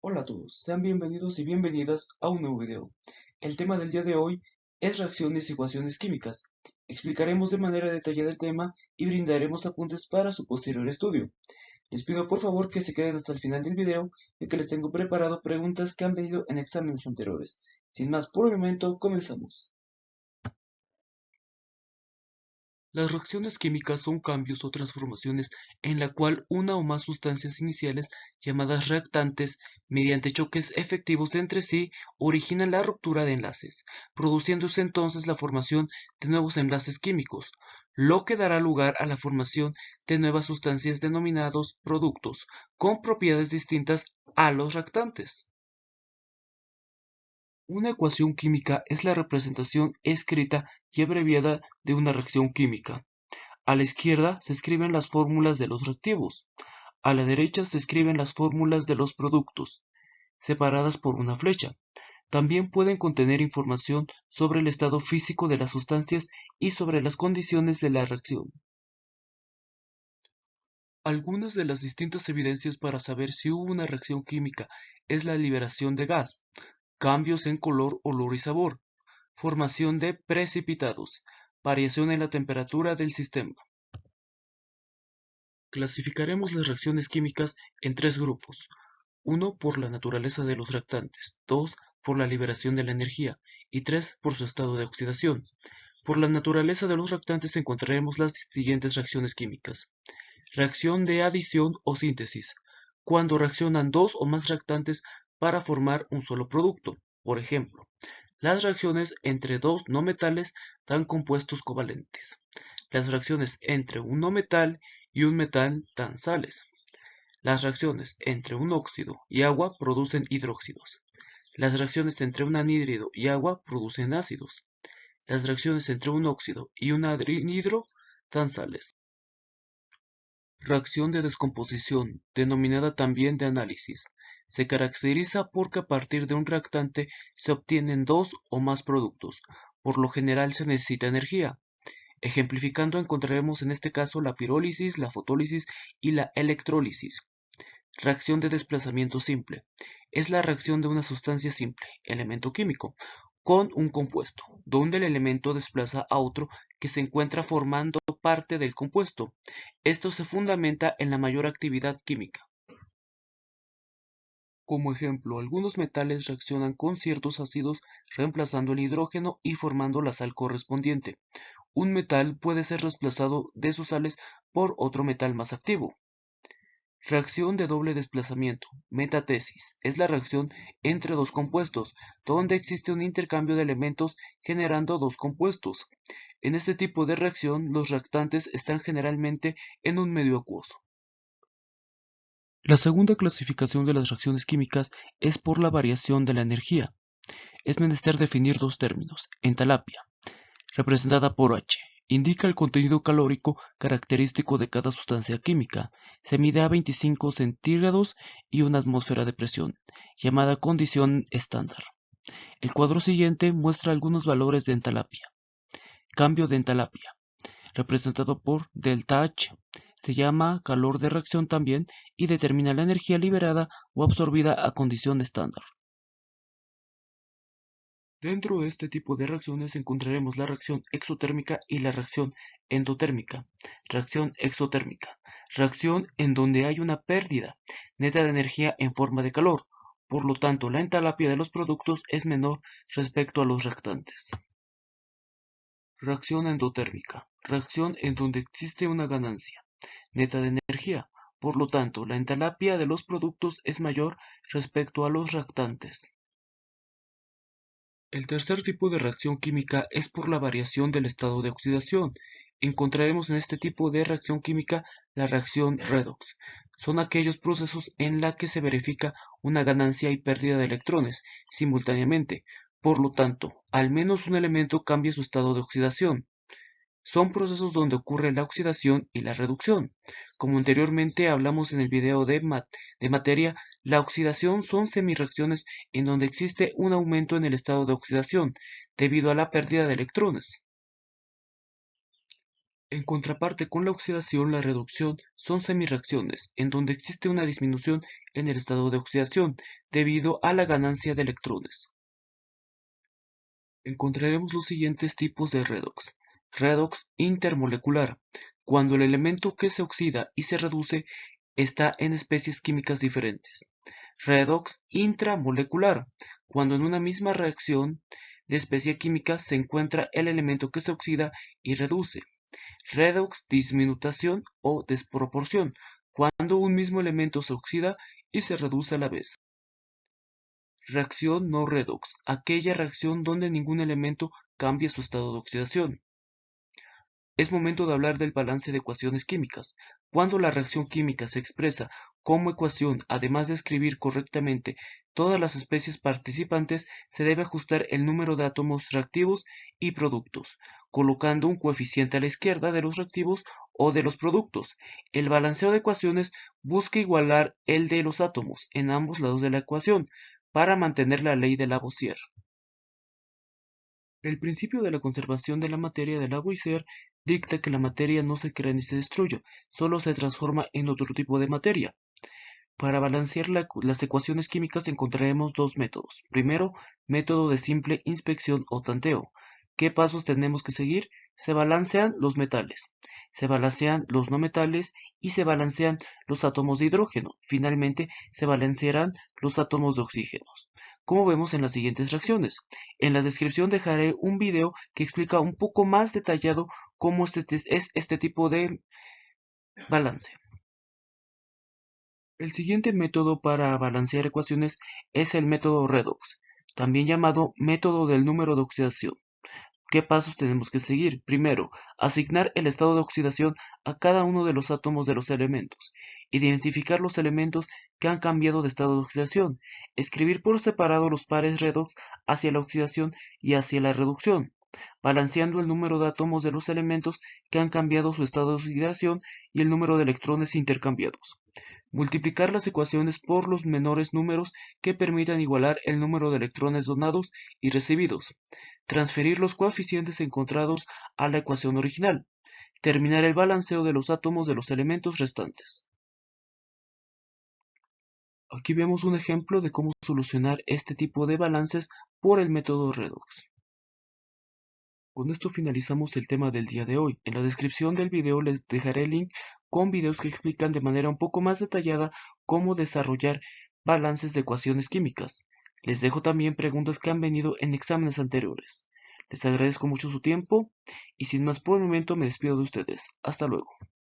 Hola a todos, sean bienvenidos y bienvenidas a un nuevo video. El tema del día de hoy es reacciones y ecuaciones químicas. Explicaremos de manera detallada el tema y brindaremos apuntes para su posterior estudio. Les pido por favor que se queden hasta el final del video, ya que les tengo preparado preguntas que han venido en exámenes anteriores. Sin más por el momento, comenzamos. Las reacciones químicas son cambios o transformaciones en la cual una o más sustancias iniciales, llamadas reactantes, mediante choques efectivos entre sí, originan la ruptura de enlaces, produciéndose entonces la formación de nuevos enlaces químicos, lo que dará lugar a la formación de nuevas sustancias denominados productos, con propiedades distintas a los reactantes. Una ecuación química es la representación escrita y abreviada de una reacción química. A la izquierda se escriben las fórmulas de los reactivos, a la derecha se escriben las fórmulas de los productos, separadas por una flecha. También pueden contener información sobre el estado físico de las sustancias y sobre las condiciones de la reacción. Algunas de las distintas evidencias para saber si hubo una reacción química es la liberación de gas, cambios en color, olor y sabor, formación de precipitados, variación en la temperatura del sistema. Clasificaremos las reacciones químicas en tres grupos: uno por la naturaleza de los reactantes, 2 por la liberación de la energía y 3 por su estado de oxidación. Por la naturaleza de los reactantes encontraremos las siguientes reacciones químicas. Reacción de adición o síntesis, cuando reaccionan dos o más reactantes para formar un solo producto. Por ejemplo, las reacciones entre dos no metales dan compuestos covalentes. Las reacciones entre un no metal y un metal dan sales. Las reacciones entre un óxido y agua producen hidróxidos. Las reacciones entre un anhídrido y agua producen ácidos. Las reacciones entre un óxido y un anhidro dan sales. Reacción de descomposición, denominada también de análisis, se caracteriza porque a partir de un reactante se obtienen dos o más productos. Por lo general se necesita energía. Ejemplificando encontraremos en este caso la pirólisis, la fotólisis y la electrólisis. Reacción de desplazamiento simple. Es la reacción de una sustancia simple, elemento químico, con un compuesto, donde el elemento desplaza a otro que se encuentra formando parte del compuesto. Esto se fundamenta en la mayor actividad química. Como ejemplo, algunos metales reaccionan con ciertos ácidos reemplazando el hidrógeno y formando la sal correspondiente. Un metal puede ser reemplazado de sus sales por otro metal más activo. Reacción de doble desplazamiento, metatesis, es la reacción entre dos compuestos, donde existe un intercambio de elementos generando dos compuestos. En este tipo de reacción, los reactantes están generalmente en un medio acuoso. La segunda clasificación de las reacciones químicas es por la variación de la energía. Es menester definir dos términos: entalpia, representada por H, indica el contenido calórico característico de cada sustancia química. Se mide a 25 centígrados y una atmósfera de presión, llamada condición estándar. El cuadro siguiente muestra algunos valores de entalpia. Cambio de entalpia, representado por delta H. Se llama calor de reacción también y determina la energía liberada o absorbida a condición estándar. Dentro de este tipo de reacciones encontraremos la reacción exotérmica y la reacción endotérmica. Reacción exotérmica, reacción en donde hay una pérdida neta de energía en forma de calor, por lo tanto la entalpia de los productos es menor respecto a los reactantes. Reacción endotérmica, reacción en donde existe una ganancia neta de energía, por lo tanto la entalpia de los productos es mayor respecto a los reactantes. El tercer tipo de reacción química es por la variación del estado de oxidación. Encontraremos en este tipo de reacción química la reacción redox. Son aquellos procesos en la que se verifica una ganancia y pérdida de electrones simultáneamente. Por lo tanto, al menos un elemento cambia su estado de oxidación. Son procesos donde ocurre la oxidación y la reducción. Como anteriormente hablamos en el video de materia, la oxidación son semirreacciones en donde existe un aumento en el estado de oxidación debido a la pérdida de electrones. En contraparte con la oxidación, la reducción son semirreacciones, en donde existe una disminución en el estado de oxidación debido a la ganancia de electrones. Encontraremos los siguientes tipos de redox. Redox intermolecular, cuando el elemento que se oxida y se reduce está en especies químicas diferentes. Redox intramolecular, cuando en una misma reacción de especie química se encuentra el elemento que se oxida y reduce. Redox disminutación o desproporción, cuando un mismo elemento se oxida y se reduce a la vez. Reacción no redox, aquella reacción donde ningún elemento cambia su estado de oxidación. Es momento de hablar del balance de ecuaciones químicas. Cuando la reacción química se expresa como ecuación, además de escribir correctamente todas las especies participantes, se debe ajustar el número de átomos reactivos y productos, colocando un coeficiente a la izquierda de los reactivos o de los productos. El balanceo de ecuaciones busca igualar el de los átomos en ambos lados de la ecuación para mantener la ley de Lavoisier. El principio de la conservación de la materia de Lavoisier dicta que la materia no se crea ni se destruye, solo se transforma en otro tipo de materia. Para balancear las ecuaciones químicas encontraremos dos métodos. Primero, método de simple inspección o tanteo. ¿Qué pasos tenemos que seguir? Se balancean los metales, se balancean los no metales y se balancean los átomos de hidrógeno. Finalmente, se balancearán los átomos de oxígeno, como vemos en las siguientes reacciones. En la descripción dejaré un video que explica un poco más detallado cómo es este tipo de balance. El siguiente método para balancear ecuaciones es el método redox, también llamado método del número de oxidación. ¿Qué pasos tenemos que seguir? Primero, asignar el estado de oxidación a cada uno de los átomos de los elementos. Identificar los elementos que han cambiado de estado de oxidación. Escribir por separado los pares redox hacia la oxidación y hacia la reducción, balanceando el número de átomos de los elementos que han cambiado su estado de oxidación y el número de electrones intercambiados. Multiplicar las ecuaciones por los menores números que permitan igualar el número de electrones donados y recibidos. Transferir los coeficientes encontrados a la ecuación original. Terminar el balanceo de los átomos de los elementos restantes. Aquí vemos un ejemplo de cómo solucionar este tipo de balances por el método redox. Con esto finalizamos el tema del día de hoy. En la descripción del video les dejaré el link con videos que explican de manera un poco más detallada cómo desarrollar balances de ecuaciones químicas. Les dejo también preguntas que han venido en exámenes anteriores. Les agradezco mucho su tiempo y sin más por el momento me despido de ustedes. Hasta luego.